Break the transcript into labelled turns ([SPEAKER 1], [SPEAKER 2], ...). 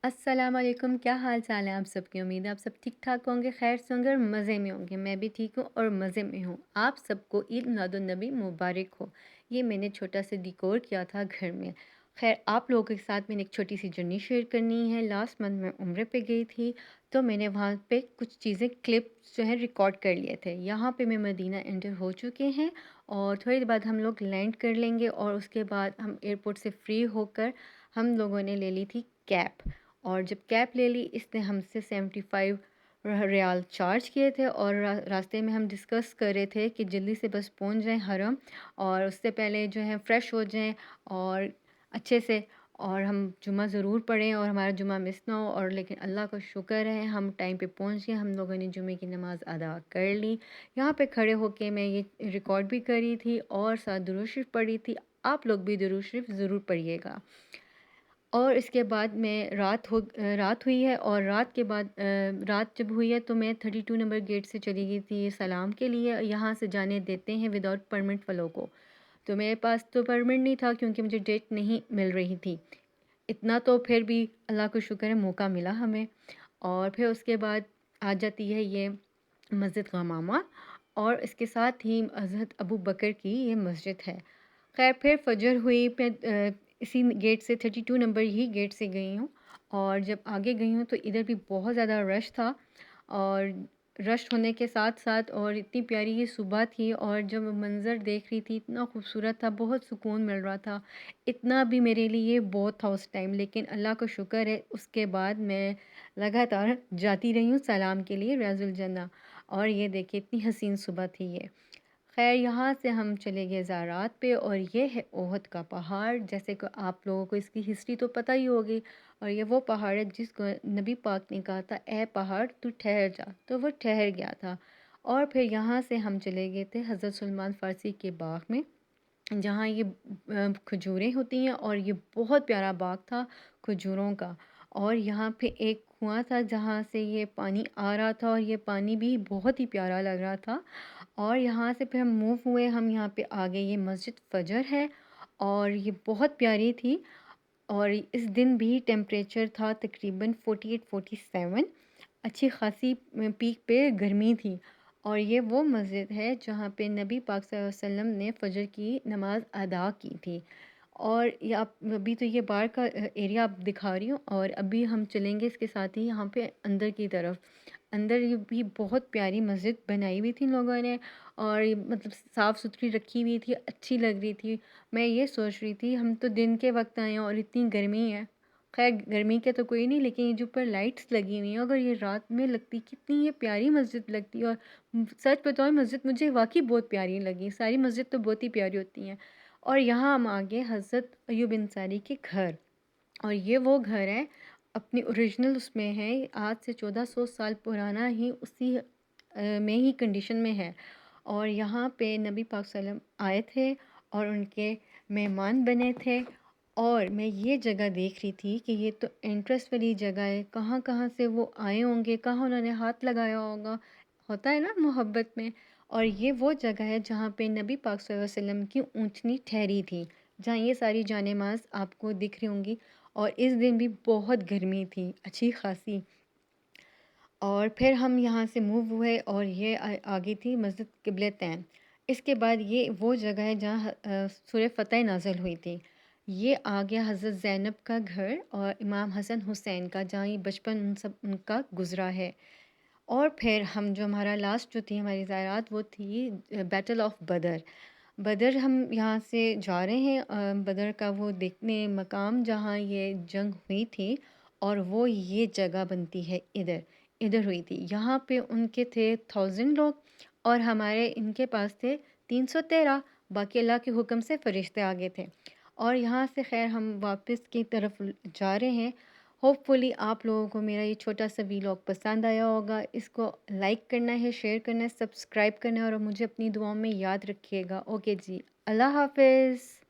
[SPEAKER 1] السلام علیکم، کیا حال چال ہے آپ سب کی؟ امید ہے آپ سب ٹھیک ٹھاک ہوں گے، خیر سے ہوں گے اور مزے میں ہوں گے۔ میں بھی ٹھیک ہوں اور مزے میں ہوں۔ آپ سب کو عید میلاد النبی مبارک ہو۔ یہ میں نے چھوٹا سا ڈیکور کیا تھا گھر میں۔ خیر آپ لوگوں کے ساتھ میں نے ایک چھوٹی سی جرنی شیئر کرنی ہے۔ لاسٹ منتھ میں عمرے پہ گئی تھی، تو میں نے وہاں پہ کچھ چیزیں کلپس جو ہیں ریکارڈ کر لیے تھے۔ یہاں پہ میں مدینہ انٹر ہو چکے ہیں اور تھوڑی دیر بعد ہم لوگ لینڈ کر لیں گے، اور اس کے بعد ہم ایئرپورٹ سے فری ہو کر ہم لوگوں نے لے لی تھی کیب۔ اور جب کیب لے لی، اس نے ہم سے 75 ریال چارج کیے تھے، اور راستے میں ہم ڈسکس کر رہے تھے کہ جلدی سے بس پہنچ جائیں حرم، اور اس سے پہلے جو ہے فریش ہو جائیں اور اچھے سے، اور ہم جمعہ ضرور پڑھیں اور ہمارا جمعہ مس نہ ہو۔ اور لیکن اللہ کا شکر ہے ہم ٹائم پہ پہنچ گئے، ہم لوگوں نے جمعے کی نماز ادا کر لی۔ یہاں پہ کھڑے ہو کے میں یہ ریکارڈ بھی کری تھی اور ساتھ درود شریف پڑھی تھی۔ آپ لوگ بھی درود شریف ضرور پڑھیے گا۔ اور اس کے بعد میں رات ہوئی ہے، اور رات کے بعد رات جب ہوئی ہے تو میں 32 نمبر گیٹ سے چلی گئی تھی سلام کے لیے۔ یہاں سے جانے دیتے ہیں وداؤٹ پرمٹ والوں کو، تو میرے پاس تو پرمٹ نہیں تھا کیونکہ مجھے ڈیٹ نہیں مل رہی تھی۔ اتنا تو پھر بھی اللہ کا شکر ہے موقع ملا ہمیں۔ اور پھر اس کے بعد آ جاتی ہے یہ مسجد غمامہ، اور اس کے ساتھ ہی حضرت ابو بکر کی یہ مسجد ہے۔ خیر پھر فجر ہوئی، پھر اسی گیٹ سے 32 نمبر ہی گیٹ سے گئی ہوں، اور جب آگے گئی ہوں تو ادھر بھی بہت زیادہ رش تھا، اور رش ہونے کے ساتھ ساتھ اور اتنی پیاری یہ صبح تھی، اور جب منظر دیکھ رہی تھی اتنا خوبصورت تھا، بہت سکون مل رہا تھا۔ اتنا بھی میرے لیے بہت تھا اس ٹائم، لیکن اللہ کا شکر ہے اس کے بعد میں لگاتار جاتی رہی ہوں سلام کے لیے ریاض الجنہ۔ اور یہ دیکھیں اتنی حسین صبح تھی یہ۔ خیر یہاں سے ہم چلے گئے زارات پہ، اور یہ ہے احد کا پہاڑ۔ جیسے کہ آپ لوگوں کو اس کی ہسٹری تو پتہ ہی ہوگی، اور یہ وہ پہاڑ ہے جس کو نبی پاک نے کہا تھا اے پہاڑ تو ٹھہر جا، تو وہ ٹھہر گیا تھا۔ اور پھر یہاں سے ہم چلے گئے تھے حضرت سلمان فارسی کے باغ میں، جہاں یہ کھجوریں ہوتی ہیں، اور یہ بہت پیارا باغ تھا کھجوروں کا۔ اور یہاں پہ ایک کنواں تھا جہاں سے یہ پانی آ رہا تھا، اور یہ پانی بھی بہت ہی پیارا لگ رہا تھا۔ اور یہاں سے پھر ہم موو ہوئے، ہم یہاں پہ آ گئے، یہ مسجد فجر ہے، اور یہ بہت پیاری تھی۔ اور اس دن بھی ٹیمپریچر تھا تقریباً 48-47، اچھی خاصی پیک پہ گرمی تھی۔ اور یہ وہ مسجد ہے جہاں پہ نبی پاک صلی اللہ علیہ وسلم نے فجر کی نماز ادا کی تھی۔ اور یہ آپ ابھی تو یہ باہر کا ایریا آپ دکھا رہی ہوں، اور ابھی ہم چلیں گے اس کے ساتھ ہی یہاں پہ اندر کی طرف۔ اندر یہ بھی بہت پیاری مسجد بنائی ہوئی تھی ان لوگوں نے، اور یہ مطلب صاف ستھری رکھی ہوئی تھی، اچھی لگ رہی تھی۔ میں یہ سوچ رہی تھی ہم تو دن کے وقت آئے ہیں اور اتنی گرمی ہے، خیر گرمی کے تو کوئی نہیں، لیکن یہ جو اوپر لائٹس لگی ہوئی ہیں اگر یہ رات میں لگتی کتنی یہ پیاری مسجد لگتی۔ اور سچ بتاؤں مسجد مجھے واقعی بہت پیاری لگی، ساری مسجد تو بہت ہی پیاری ہوتی ہیں۔ اور یہاں ہم آگے حضرت ایوب انصاری کے گھر، اور یہ وہ گھر ہے اپنی اوریجنل اس میں ہے، آج سے 1400 سال پرانا ہی اسی میں ہی کنڈیشن میں ہے۔ اور یہاں پہ نبی پاک صلی اللہ علیہ وسلم آئے تھے اور ان کے مہمان بنے تھے۔ اور میں یہ جگہ دیکھ رہی تھی کہ یہ تو انٹرسٹ والی جگہ ہے، کہاں کہاں سے وہ آئے ہوں گے، کہاں انہوں نے ہاتھ لگایا ہوگا، ہوتا ہے نا محبت میں۔ اور یہ وہ جگہ ہے جہاں پہ نبی پاک صلی اللہ علیہ وسلم کی اونٹنی ٹھہری تھی، جہاں یہ ساری جانماز آپ کو دکھ رہی ہوں گی۔ اور اس دن بھی بہت گرمی تھی اچھی خاصی۔ اور پھر ہم یہاں سے موو ہوئے، اور یہ آگے تھی مسجد قبلتین۔ اس کے بعد یہ وہ جگہ ہے جہاں سورہ فتح نازل ہوئی تھی۔ یہ آ گیا حضرت زینب کا گھر اور امام حسن حسین کا، جہاں یہ بچپن ان کا گزرا ہے۔ اور پھر ہم جو ہمارا لاسٹ جو تھی ہماری زیارات وہ تھی بیٹل آف بدر۔ بدر ہم یہاں سے جا رہے ہیں، بدر کا وہ دیکھنے مقام جہاں یہ جنگ ہوئی تھی، اور وہ یہ جگہ بنتی ہے ادھر ہوئی تھی۔ یہاں پہ ان کے تھے 1000 لوگ، اور ہمارے ان کے پاس تھے 313، باقی اللہ کے حکم سے فرشتے آگے تھے۔ اور یہاں سے خیر ہم واپس کی طرف جا رہے ہیں۔ ہوپ فلی آپ لوگوں کو میرا یہ چھوٹا سا ویلاگ پسند آیا ہوگا، اس کو لائک کرنا ہے، شیئر کرنا ہے، سبسکرائب کرنا ہے، اور مجھے اپنی دعاؤں میں یاد رکھیے گا۔ اوکے جی، اللہ حافظ۔